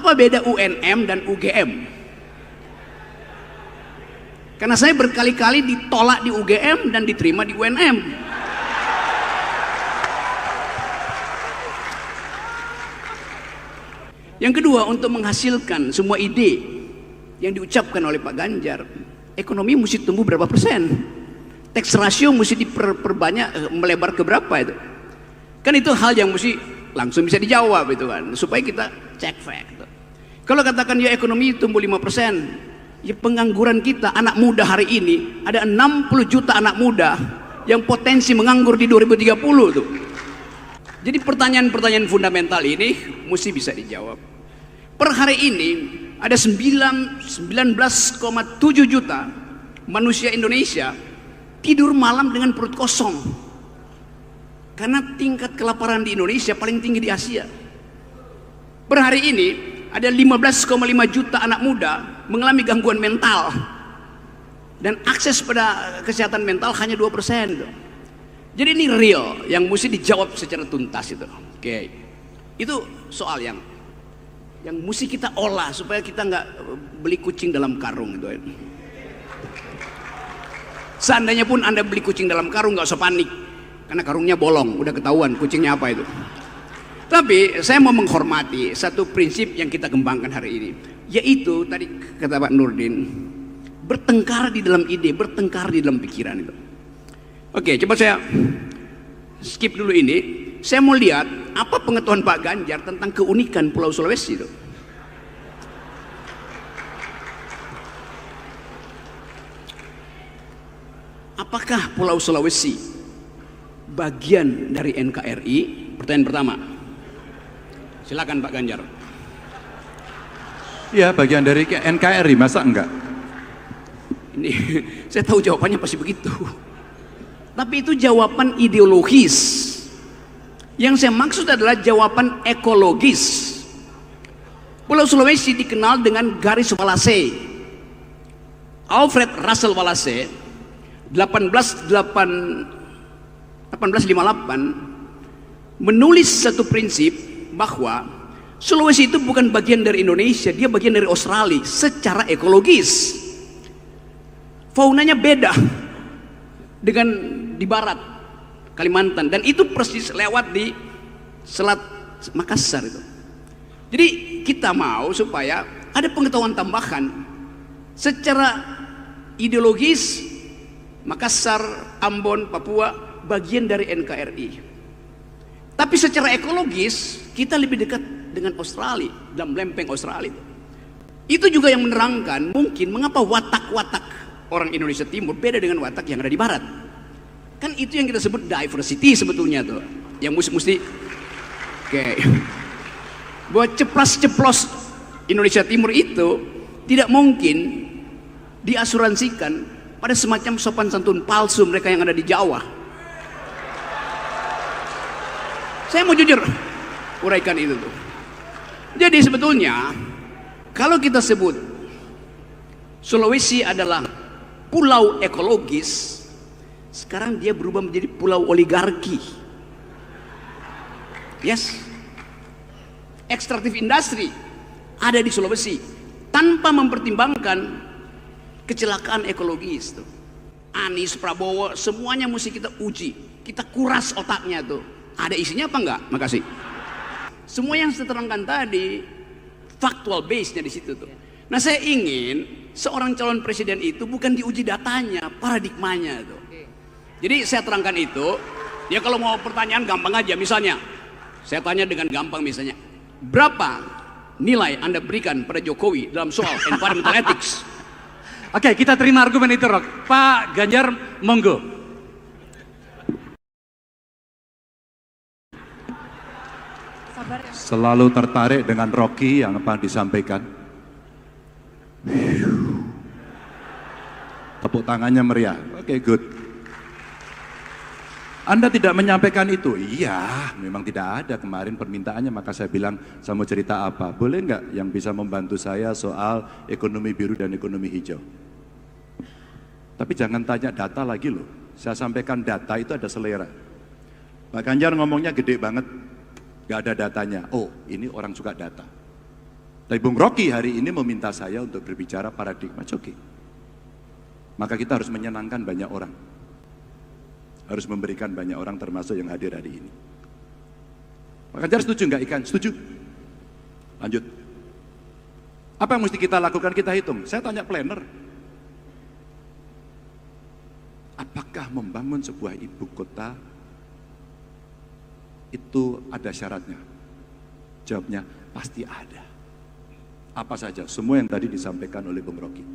Apa beda UNM dan UGM? Karena saya berkali-kali ditolak di UGM dan diterima di UNM. Yang kedua, untuk menghasilkan semua ide yang diucapkan oleh Pak Ganjar, ekonomi mesti tumbuh berapa persen? Tax ratio mesti diperbanyak, melebar ke berapa itu? Kan itu hal yang mesti langsung bisa dijawab itu kan, supaya kita cek fact. Kalau katakan ya ekonomi tumbuh 5%, ya pengangguran kita anak muda hari ini ada 60 juta anak muda yang potensi menganggur di 2030 tuh. Jadi pertanyaan-pertanyaan fundamental ini mesti bisa dijawab. Per hari ini ada 19,7 juta manusia Indonesia tidur malam dengan perut kosong. Karena tingkat kelaparan di Indonesia paling tinggi di Asia. Per hari ini ada 15,5 juta anak muda mengalami gangguan mental. Dan akses pada kesehatan mental hanya 2%. Jadi ini real yang mesti dijawab secara tuntas itu. Oke. Itu soal yang mesti kita olah supaya kita nggak beli kucing dalam karung itu. Seandainya pun Anda beli kucing dalam karung, nggak usah panik. Karena karungnya bolong, udah ketahuan kucingnya apa itu. Tapi saya mau menghormati satu prinsip yang kita kembangkan hari ini, yaitu tadi kata Pak Nurdin, bertengkar di dalam ide, bertengkar di dalam pikiran itu. Oke, coba saya skip dulu ini. Saya mau lihat apa pengetahuan Pak Ganjar tentang keunikan Pulau Sulawesi itu. Apakah Pulau Sulawesi bagian dari NKRI? Pertanyaan pertama. Silakan Pak Ganjar. Iya, bagian dari NKRI, masa enggak? Ini saya tahu jawabannya pasti begitu. Tapi itu jawaban ideologis. Yang saya maksud adalah jawaban ekologis. Pulau Sulawesi dikenal dengan garis Wallace. Alfred Russel Wallace 1858 menulis satu prinsip bahwa Sulawesi itu bukan bagian dari Indonesia, dia bagian dari Australia secara ekologis. Faunanya beda dengan di barat Kalimantan, dan itu persis lewat di Selat Makassar itu. Jadi kita mau supaya ada pengetahuan tambahan secara ideologis. Makassar, Ambon, Papua bagian dari NKRI. Tapi secara ekologis kita lebih dekat dengan Australia, dalam lempeng Australia. Itu juga yang menerangkan mungkin mengapa watak-watak orang Indonesia Timur beda dengan watak yang ada di barat. Kan itu yang kita sebut diversity sebetulnya tuh. Yang mesti oke. Buat ceplas-ceplos Indonesia Timur itu tidak mungkin diasuransikan pada semacam sopan santun palsu mereka yang ada di Jawa. Saya mau jujur uraikan itu tuh. Jadi sebetulnya kalau kita sebut Sulawesi adalah pulau ekologis, sekarang dia berubah menjadi pulau oligarki. Yes. Ekstraktif industri ada di Sulawesi tanpa mempertimbangkan kecelakaan ekologis tuh. Anies, Prabowo, semuanya mesti kita uji, kita kuras otaknya tuh. Ada isinya apa enggak? Makasih. Semua yang saya terangkan tadi factual base-nya di situ tuh. Nah, saya ingin seorang calon presiden itu bukan diuji datanya, paradigmanya tuh. Jadi saya terangkan itu. Ya kalau mau pertanyaan gampang aja, misalnya saya tanya dengan gampang misalnya, berapa nilai Anda berikan pada Jokowi dalam soal environmental ethics? Oke, kita terima argumen itu, Rok. Pak Ganjar, monggo. Selalu tertarik dengan Rocky yang apa disampaikan. Tepuk tangannya meriah. Oke, good. Anda tidak menyampaikan itu? Iya, memang tidak ada kemarin permintaannya, maka saya bilang, saya mau cerita apa? Boleh nggak yang bisa membantu saya soal ekonomi biru dan ekonomi hijau? Tapi jangan tanya data lagi loh. Saya sampaikan data itu ada selera. Pak Ganjar ngomongnya gede banget, nggak ada datanya. Oh, ini orang suka data. Tapi Bung Rocky hari ini meminta saya untuk berbicara paradigma joki. Maka kita harus menyenangkan banyak orang. Harus memberikan banyak orang termasuk yang hadir hari ini. Pak Ganjar setuju nggak ikan? Setuju. Lanjut. Apa yang mesti kita lakukan? Kita hitung. Saya tanya planner. Apakah membangun sebuah ibu kota itu ada syaratnya? Jawabnya pasti ada. Apa saja? Semua yang tadi disampaikan oleh Bung Rocky.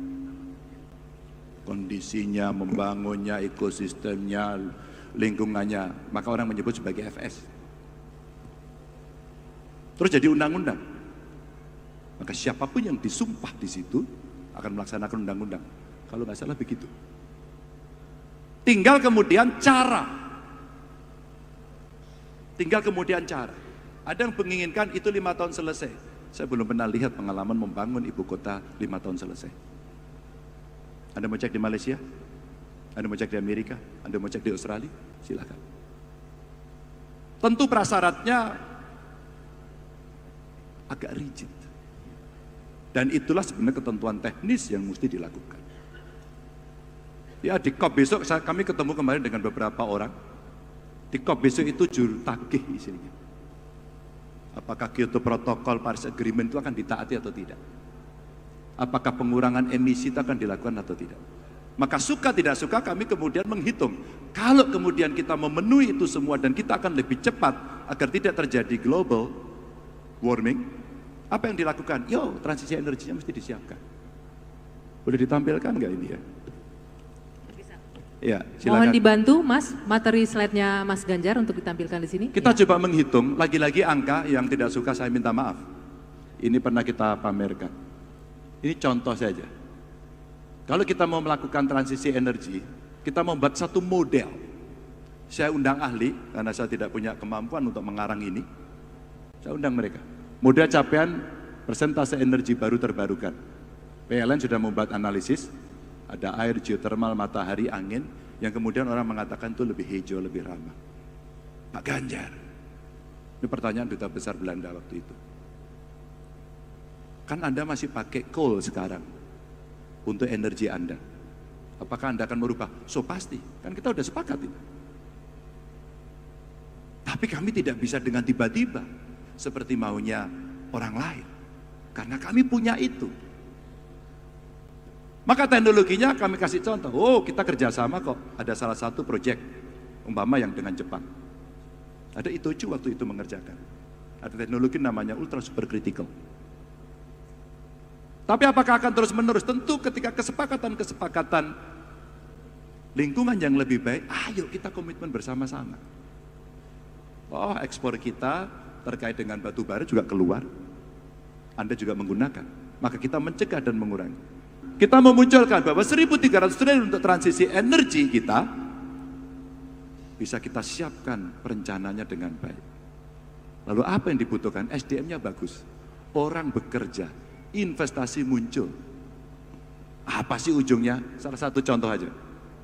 Kondisinya, membangunnya, ekosistemnya, lingkungannya, maka orang menyebut sebagai FS. Terus jadi undang-undang. Maka siapapun yang disumpah di situ akan melaksanakan undang-undang. Kalau nggak salah begitu. Tinggal kemudian cara. Ada yang menginginkan itu 5 tahun selesai. Saya belum pernah lihat pengalaman membangun ibu kota 5 tahun selesai. Anda mau cek di Malaysia? Anda mau cek di Amerika? Anda mau cek di Australia? Silakan. Tentu prasyaratnya agak rigid. Dan itulah sebenarnya ketentuan teknis yang mesti dilakukan. Ya, di COP besok kami ketemu kemarin dengan beberapa orang. Di COP besok itu juru tagih isinya. Apakah Kyoto Protocol Paris Agreement itu akan ditaati atau tidak? Apakah pengurangan emisi itu akan dilakukan atau tidak? Maka suka tidak suka kami kemudian menghitung. Kalau kemudian kita memenuhi itu semua dan kita akan lebih cepat agar tidak terjadi global warming, apa yang dilakukan? Transisi energinya mesti disiapkan. Boleh ditampilkan nggak ini ya? Ya, silakan. Mohon dibantu Mas, materi slide-nya Mas Ganjar untuk ditampilkan di sini. Kita coba menghitung, lagi-lagi angka yang tidak suka saya minta maaf. Ini pernah kita pamerkan. Ini contoh saja. Kalau kita mau melakukan transisi energi, kita membuat satu model. Saya undang ahli, karena saya tidak punya kemampuan untuk mengarang ini. Saya undang mereka. Model capaian persentase energi baru terbarukan. PLN sudah membuat analisis. Ada air, geothermal, matahari, angin, yang kemudian orang mengatakan itu lebih hijau, lebih ramah. Pak Ganjar, ini pertanyaan Duta Besar Belanda waktu itu. Kan Anda masih pakai coal sekarang untuk energi Anda. Apakah Anda akan merubah? So pasti, kan kita udah sepakat itu. Tapi kami tidak bisa dengan tiba-tiba, seperti maunya orang lain. Karena kami punya itu. Maka teknologinya kami kasih contoh, kita kerjasama kok, ada salah satu proyek, umpama yang dengan Jepang. Ada Itochu waktu itu mengerjakan. Ada teknologi namanya ultra super critical. Tapi apakah akan terus menerus? Tentu ketika kesepakatan lingkungan yang lebih baik, ayo kita komitmen bersama-sama. Ekspor kita terkait dengan batu bara juga keluar. Anda juga menggunakan. Maka kita mencegah dan mengurangi. Kita memunculkan bahwa 1.300 triliun untuk transisi energi kita bisa kita siapkan perencanaannya dengan baik. Lalu apa yang dibutuhkan? SDM-nya bagus, orang bekerja, investasi muncul. Apa sih ujungnya? Salah satu contoh aja,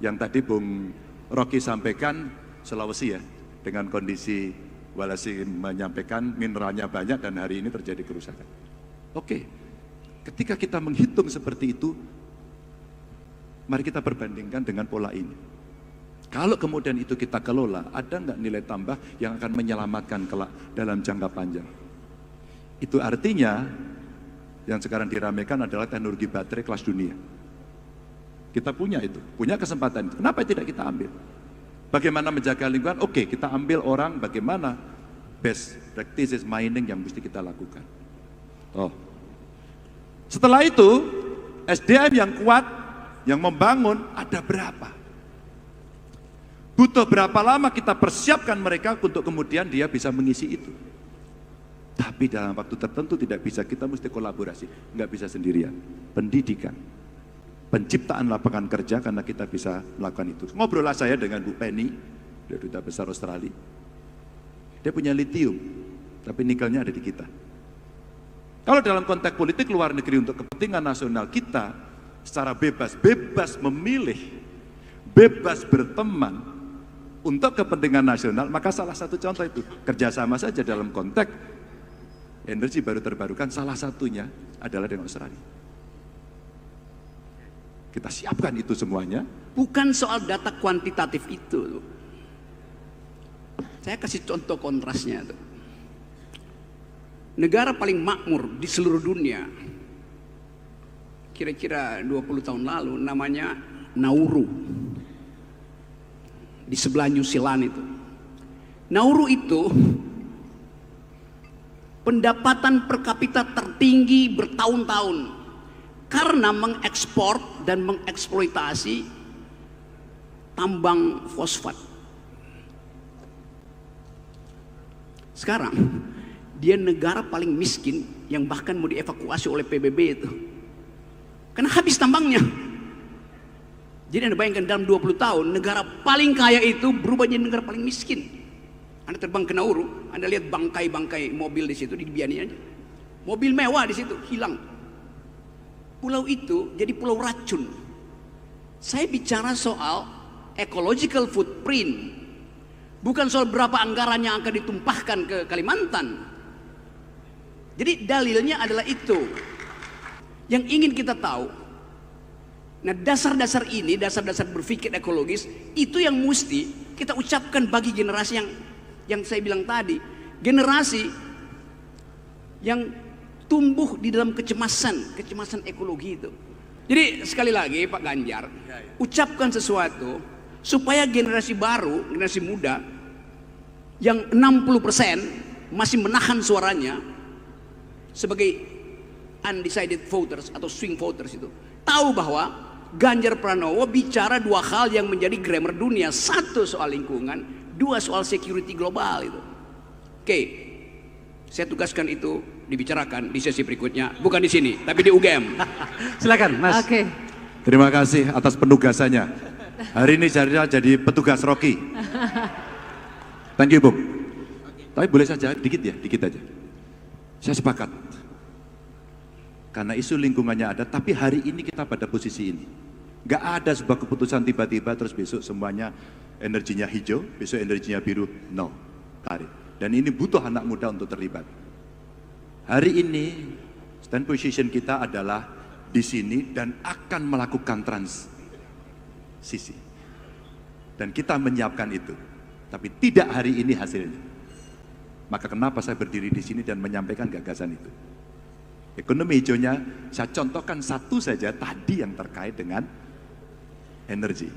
yang tadi Bung Rocky sampaikan, Sulawesi ya, dengan kondisi Walasi menyampaikan mineralnya banyak dan hari ini terjadi kerusakan. Oke. Ketika kita menghitung seperti itu, mari kita perbandingkan dengan pola ini. Kalau kemudian itu kita kelola, ada nggak nilai tambah yang akan menyelamatkan kelak dalam jangka panjang? Itu artinya, yang sekarang diramaikan adalah teknologi baterai kelas dunia. Kita punya itu, punya kesempatan itu. Kenapa tidak kita ambil? Bagaimana menjaga lingkungan? Oke, kita ambil orang bagaimana best practices mining yang mesti kita lakukan. Setelah itu, SDM yang kuat, yang membangun, ada berapa? Butuh berapa lama kita persiapkan mereka untuk kemudian dia bisa mengisi itu. Tapi dalam waktu tertentu tidak bisa, kita mesti kolaborasi, nggak bisa sendirian. Pendidikan, penciptaan lapangan kerja karena kita bisa melakukan itu. Ngobrollah saya dengan Bu Penny, dari Duta Besar Australia. Dia punya litium, tapi nikelnya ada di kita. Kalau dalam konteks politik luar negeri untuk kepentingan nasional kita secara bebas memilih, bebas berteman untuk kepentingan nasional, maka salah satu contoh itu kerjasama saja dalam konteks energi baru terbarukan salah satunya adalah dengan Australia. Kita siapkan itu semuanya. Bukan soal data kuantitatif itu. Saya kasih contoh kontrasnya tuh. Negara paling makmur di seluruh dunia, kira-kira 20 tahun lalu, namanya Nauru. Di sebelah New Zealand itu. Nauru itu pendapatan per kapita tertinggi bertahun-tahun karena mengekspor dan mengeksploitasi tambang fosfat. Sekarang dia negara paling miskin yang bahkan mau dievakuasi oleh PBB itu. Karena habis tambangnya. Jadi Anda bayangkan dalam 20 tahun negara paling kaya itu berubah jadi negara paling miskin. Anda terbang ke Nauru, Anda lihat bangkai-bangkai mobil di situ, dibiarin aja. Mobil mewah di situ hilang. Pulau itu jadi pulau racun. Saya bicara soal ecological footprint. Bukan soal berapa anggaran yang akan ditumpahkan ke Kalimantan. Jadi dalilnya adalah itu. Yang ingin kita tahu. Nah, dasar-dasar ini, dasar-dasar berpikir ekologis, itu yang mesti kita ucapkan bagi generasi yang saya bilang tadi. Generasi yang tumbuh di dalam kecemasan ekologi itu. Jadi sekali lagi Pak Ganjar, ucapkan sesuatu supaya generasi baru, generasi muda yang 60% masih menahan suaranya sebagai undecided voters atau swing voters itu tahu bahwa Ganjar Pranowo bicara dua hal yang menjadi grammar dunia. Satu soal lingkungan, dua soal security global itu. Oke, saya tugaskan itu dibicarakan di sesi berikutnya, bukan di sini, tapi di UGM. Silakan, Mas. Oke. Terima kasih atas penugasannya. Hari ini saya jadi petugas Rocky. Thank you, Bung. Tapi boleh saja, dikit aja. Saya sepakat. Karena isu lingkungannya ada, tapi hari ini kita pada posisi ini. Gak ada sebuah keputusan tiba-tiba terus besok semuanya energinya hijau, besok energinya biru. No, tarik. Dan ini butuh anak muda untuk terlibat. Hari ini stand position kita adalah di sini dan akan melakukan transisi. Dan kita menyiapkan itu. Tapi tidak hari ini hasilnya. Maka kenapa saya berdiri di sini dan menyampaikan gagasan itu? Ekonomi hijaunya saya contohkan satu saja tadi yang terkait dengan energi.